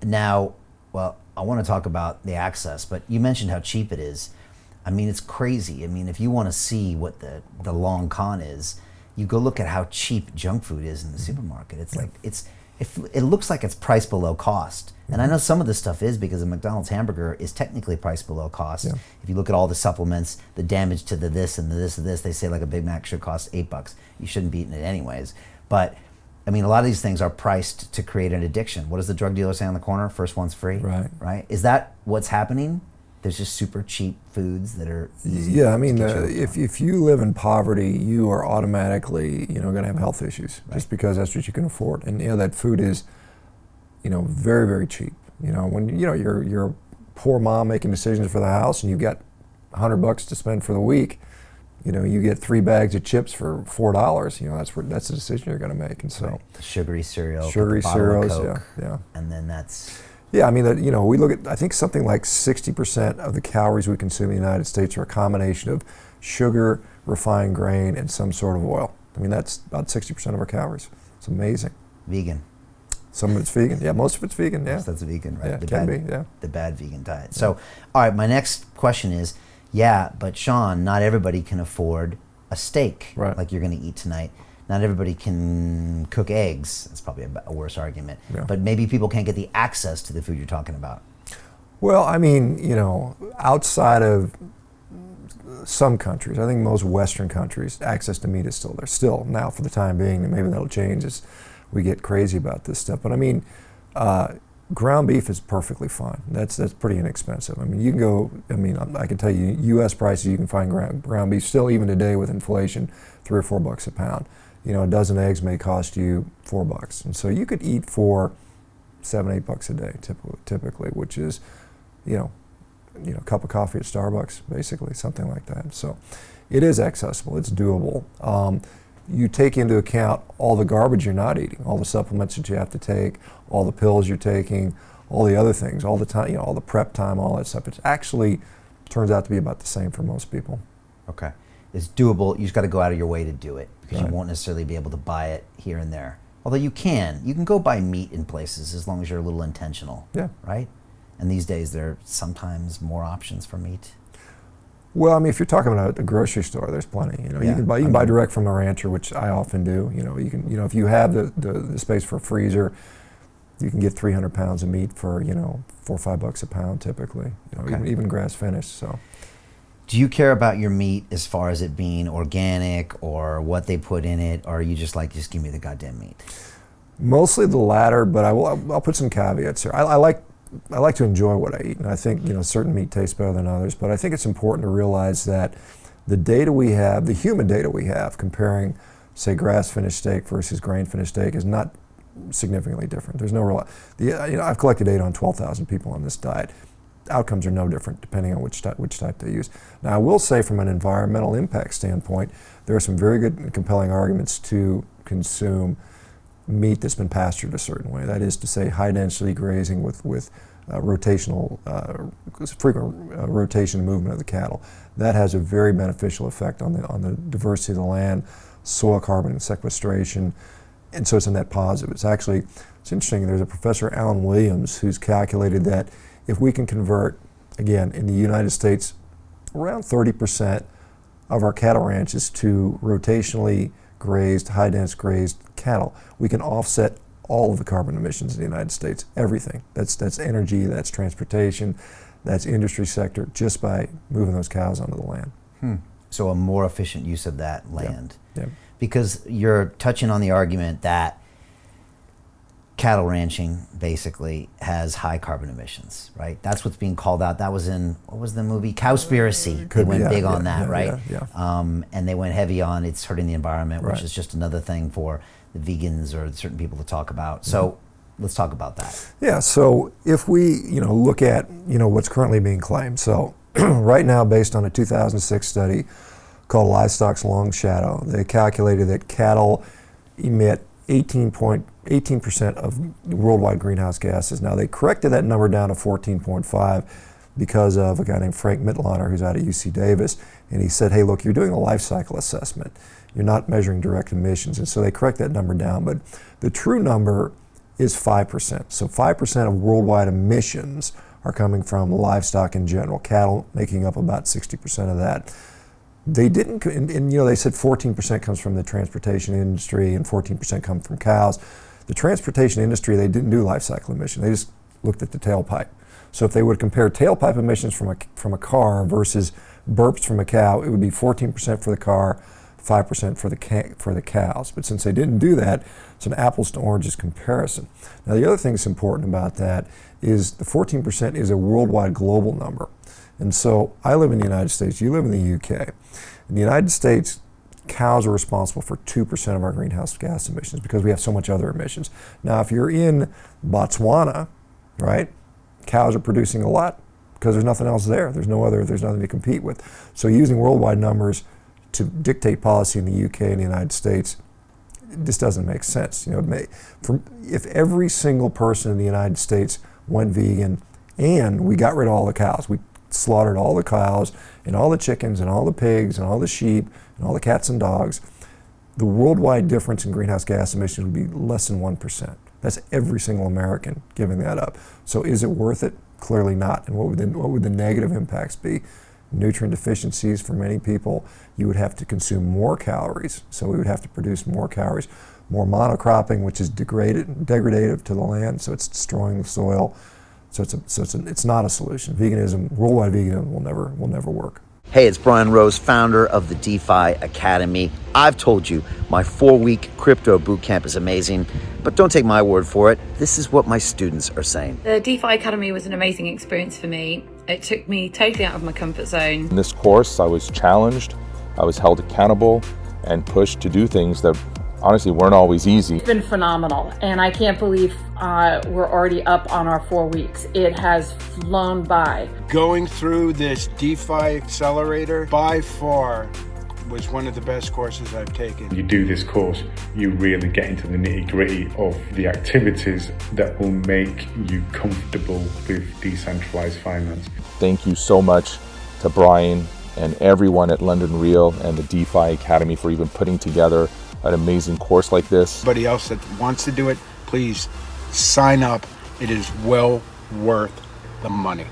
Now, well, I want to talk about the access, but you mentioned how cheap it is. I mean, it's crazy. I mean, if you want to see what the long con is, you go look at how cheap junk food is in the supermarket. It's like it looks like it's priced below cost. And I know some of this stuff is because a McDonald's hamburger is technically priced below cost. Yeah. If you look at all the supplements, the damage to the this and the this and this, they say like a Big Mac should cost $8. You shouldn't be eating it anyways. But I mean, a lot of these things are priced to create an addiction. What does the drug dealer say on the corner? First one's free. Right. Is that what's happening? There's just super cheap foods that are easy. Yeah, I mean, if you live in poverty, you are automatically, going to have health issues just because that's what you can afford. And that food is, very, very cheap. When you're a poor mom making decisions for the house and you've got $100 to spend for the week, you get 3 bags of chips for $4. That's the decision you're going to make. And so sugary cereals, Coke, yeah, and then that's. Yeah, I mean, we look at, I think something like 60% of the calories we consume in the United States are a combination of sugar, refined grain, and some sort of oil. I mean, that's about 60% of our calories. It's amazing. Vegan. Some of it's vegan. Yeah, most of it's vegan, yeah. Most of it's vegan, right? Yeah, it can be, yeah. The bad vegan diet. So, all right, my next question is, but Shawn, not everybody can afford a steak like you're going to eat tonight. Not everybody can cook eggs. That's probably a worse argument. Yeah. But maybe people can't get the access to the food you're talking about. Well, I mean, outside of some countries, I think most Western countries, access to meat is still there. Still, now for the time being, and maybe that'll change as we get crazy about this stuff. But I mean, ground beef is perfectly fine. That's pretty inexpensive. I mean, you can go, I can tell you, U.S. prices, you can find ground beef still even today with inflation, $3 or $4 a pound. A dozen eggs may cost you $4. And so you could eat for $7, $8 a day typically, which is, a cup of coffee at Starbucks, basically, something like that. So it is accessible, it's doable. You take into account all the garbage you're not eating, all the supplements that you have to take, all the pills you're taking, all the other things, all the time, all the prep time, all that stuff. It actually turns out to be about the same for most people. Okay. It's doable. You just got to go out of your way to do it because you won't necessarily be able to buy it here and there. Although you can go buy meat in places as long as you're a little intentional. Yeah. Right? And these days there are sometimes more options for meat. Well, I mean, if you're talking about a grocery store, there's plenty. You can buy direct from a rancher, which I often do. You can, if you have the space for a freezer, you can get 300 pounds of meat for $4 or $5 a pound typically. Even grass finished. So. Do you care about your meat as far as it being organic or what they put in it, or are you just give me the goddamn meat? Mostly the latter, but I'll put some caveats here. I like to enjoy what I eat, and I think certain meat tastes better than others. But I think it's important to realize that the data we have, the human data we have, comparing, say, grass-finished steak versus grain-finished steak, is not significantly different. There's no real. I've collected data on 12,000 people on this diet. Outcomes are no different depending on which type they use. Now, I will say from an environmental impact standpoint, there are some very good and compelling arguments to consume meat that's been pastured a certain way. That is to say, high density grazing with rotational, frequent rotation and movement of the cattle. That has a very beneficial effect on the diversity of the land, soil carbon sequestration, and so it's a net positive. It's interesting, there's a professor, Alan Williams, who's calculated that if we can convert, again, in the United States, around 30% of our cattle ranches to rotationally grazed, high-dense grazed cattle, we can offset all of the carbon emissions in the United States, everything. That's energy, that's transportation, that's industry sector, just by moving those cows onto the land. So a more efficient use of that land. Yeah. Because you're touching on the argument that cattle ranching basically has high carbon emissions, right? That's what's being called out. That was in, what was the movie? Cowspiracy. They went big on that, right? Yeah. And they went heavy on it's hurting the environment, which is just another thing for the vegans or certain people to talk about. So let's talk about that. Yeah, so if we look at what's currently being claimed. So right now, based on a 2006 study called Livestock's Long Shadow, they calculated that cattle emit 18% of worldwide greenhouse gases. Now, they corrected that number down to 14.5 because of a guy named Frank Mitlotter, who's out of UC Davis, and he said, hey, look, you're doing a life cycle assessment. You're not measuring direct emissions, and so they correct that number down. But the true number is 5%. So 5% of worldwide emissions are coming from livestock in general, cattle making up about 60% of that. They didn't, and they said 14% comes from the transportation industry and 14% come from cows. The transportation industry, they didn't do life cycle emission. They just looked at the tailpipe. So if they would compare tailpipe emissions from a car versus burps from a cow, it would be 14% for the car, 5% for the cows. But since they didn't do that, it's an apples to oranges comparison. Now the other thing that's important about that is the 14% is a worldwide global number. And so I live in the United States, you live in the UK. In the United States, cows are responsible for 2% of our greenhouse gas emissions because we have so much other emissions. Now if you're in Botswana, right, cows are producing a lot because there's nothing else there. There's nothing to compete with. So using worldwide numbers to dictate policy in the UK and the United States, this doesn't make sense. If every single person in the United States went vegan and we got rid of all the cows, we slaughtered all the cows and all the chickens and all the pigs and all the sheep and all the cats and dogs, the worldwide difference in greenhouse gas emissions would be less than 1%. That's every single American giving that up. So is it worth it? Clearly not. And what would the negative impacts be? Nutrient deficiencies for many people. You would have to consume more calories, so we would have to produce more calories. More monocropping, which is degradative to the land, so it's destroying the soil. So it's not a solution. Veganism, worldwide veganism, will never work. Hey, it's Brian Rose, founder of the DeFi Academy. I've told you my 4-week crypto bootcamp is amazing, but don't take my word for it. This is what my students are saying. The DeFi Academy was an amazing experience for me. It took me totally out of my comfort zone. In this course, I was challenged, I was held accountable, and pushed to do things that honestly weren't always easy. It's been phenomenal, and I can't believe we're already up on our 4 weeks. It has flown by. Going through this DeFi accelerator by far was one of the best courses I've taken. You do this course, you really get into the nitty-gritty of the activities that will make you comfortable with decentralized finance. Thank you so much to Brian and everyone at London Real and the DeFi Academy for even putting together an amazing course like this. Anybody else that wants to do it, please sign up. It is well worth the money.